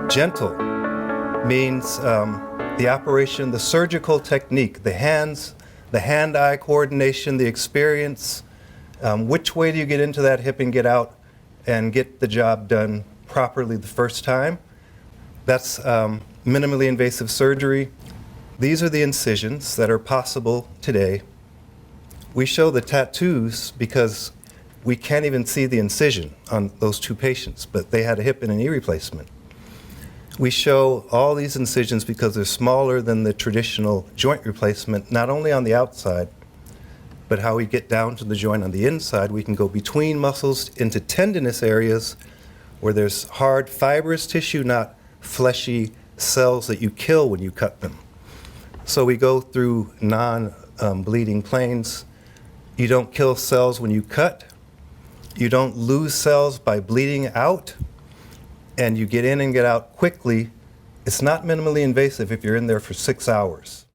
Gentle means the operation, the surgical technique, the hand-eye coordination, the experience. Which way do you get into that hip and get out and get the job done properly the first time? That's minimally invasive surgery. These are the incisions that are possible today. We show the tattoos because we can't even see the incision on those two patients, but they had a hip and a knee replacement. We show all these incisions because they're smaller than the traditional joint replacement, not only on the outside, but how we get down to the joint on the inside. We can go between muscles into tendinous areas where there's hard fibrous tissue, not fleshy cells that you kill when you cut them. So we go through non-bleeding planes. You don't kill cells when you cut. You don't lose cells by bleeding out. And you get in and get out quickly. It's not minimally invasive if you're in there for 6 hours.